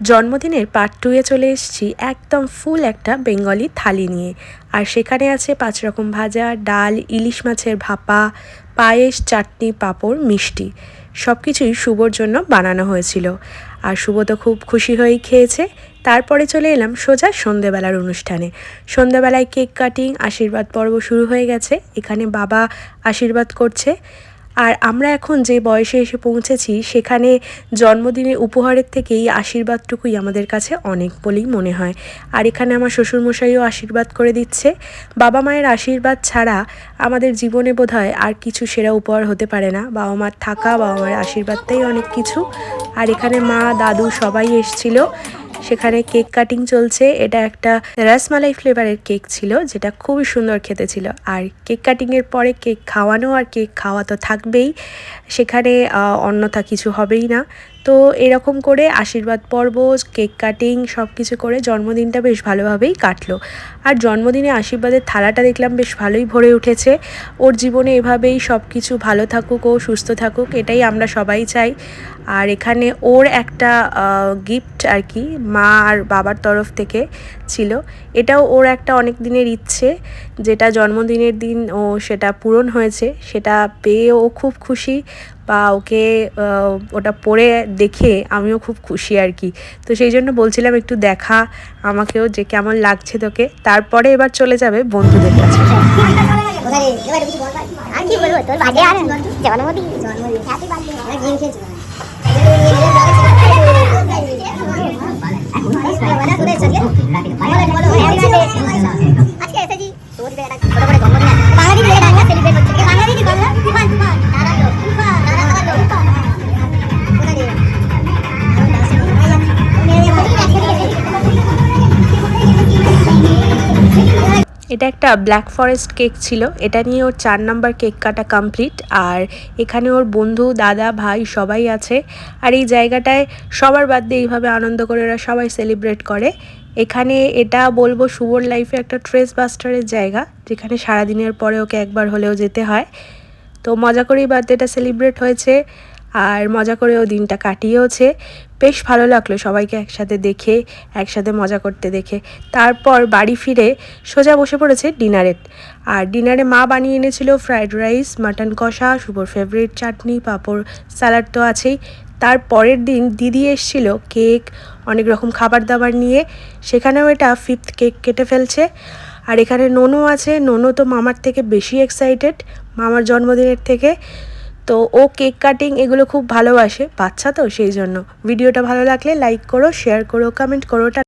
জন্মদিনের পার্ট 2 এ চলে এসেছি একদম ফুল একটা বেঙ্গলি থালি নিয়ে। আর সেখানে আছে 5 রকম ভাজা, ডাল, ইলিশ মাছের ভাপা, পায়েস, চাটনি, পাঁপড়, মিষ্টি। সব কিছুই শুভর জন্য বানানো হয়েছিল। আর শুভ তো খুব খুশি হয়েই খেয়েছে। তারপরে চলে এলাম সোজা সন্ধেবেলার অনুষ্ঠানে। সন্ধেবেলায় কেক কাটিং, আশীর্বাদ পর্ব শুরু হয়ে গেছে। এখানে বাবা আশীর্বাদ করছে। আর আমরা এখন যে বয়সে এসে পৌঁছেছি সেখানে জন্মদিনের উপহারের থেকে এই আশীর্বাদটুকুই আমাদের কাছে অনেক বলেই মনে হয়। আর এখানে আমার শ্বশুরমশাইও আশীর্বাদ করে দিচ্ছে। বাবা মায়ের আশীর্বাদ ছাড়া আমাদের জীবনে বোধহয় আর কিছু সেরা উপহার হতে পারে না। বাবা মার থাকা, বাবা মায়ের আশীর্বাদটাই অনেক কিছু। আর এখানে মা, দাদু সবাই এসেছিল। সেখানে কেক কাটিং চলছে। এটা একটা রসমালাই ফ্লেভারের কেক ছিল, যেটা খুবই সুন্দর খেতে ছিল। আর কেক কাটিংয়ের পরে কেক খাওয়ানো, আর কেক খাওয়া তো থাকবেই, সেখানে অন্যথা কিছু হবেই না। তো এরকম করে আশীর্বাদ পর্ব, কেক কাটিং সব কিছু করে জন্মদিনটা বেশ ভালোভাবেই কাটলো। আর জন্মদিনে আশীর্বাদের থালাটা দেখলাম বেশ ভালোই ভরে উঠেছে। ওর জীবনে এভাবেই সব কিছু ভালো থাকুক, ও সুস্থ থাকুক, এটাই আমরা সবাই চাই। আর এখানে ওর একটা গিফট আর কি মা আর বাবার তরফ থেকে ছিল। এটাও ওর একটা অনেক দিনের ইচ্ছে, যেটা জন্মদিনের দিন ও সেটা পূরণ হয়েছে। সেটা পেয়ে ও খুব খুশি, বা ওকে ওটা পরে দেখে আমিও খুব খুশি আর কি। তো সেই জন্য বলছিলাম একটু দেখা আমাকেও, যে কেমন লাগছে তোকে। তারপরে এবার চলে যাবে বন্ধুদের কাছে। এটা একটা ব্ল্যাক ফরেস্ট কেক ছিল। এটা নিয়ে ওর 4 নাম্বার কেক কাটা কমপ্লিট। আর এখানে ওর বন্ধু, দাদা, ভাই সবাই আছে। আর এই জায়গাটায় সবার বার্থডে এইভাবে আনন্দ করে ওরা সবাই সেলিব্রেট করে। এখানে এটা বলবো শুভর লাইফে একটা ট্রেস বাস্টারের জায়গা, যেখানে সারাদিনের পরে ওকে একবার হলেও যেতে হয়। তো মজা করেই বার্থডেটা সেলিব্রেট হয়েছে, আর মজা করেও দিনটা কাটিয়েওছে। বেশ ভালো লাগলো সবাইকে একসাথে দেখে, একসাথে মজা করতে দেখে। তারপর বাড়ি ফিরে সোজা বসে পড়েছে ডিনারে। আর ডিনারে মা বানিয়ে এনেছিল ফ্রাইড রাইস, মাটন কষা, শুভর ফেভারিট চাটনি, পাঁপড়, স্যালাড তো আছেই। তার পরের দিন দিদি এসেছিল কেক, অনেক রকম খাবার দাবার নিয়ে। সেখানেও এটা 5th কেক কেটে ফেলছে। আর এখানে ননু আছে। ননু তো মামার থেকে বেশি এক্সাইটেড, মামার জন্মদিনের থেকে। তো ও কেক কাটিং এগুলো খুব ভালোবাসে, বাচ্চা তো সেই জন্য। ভিডিওটা ভালো লাগলে লাইক করো, শেয়ার করো, কমেন্ট করো।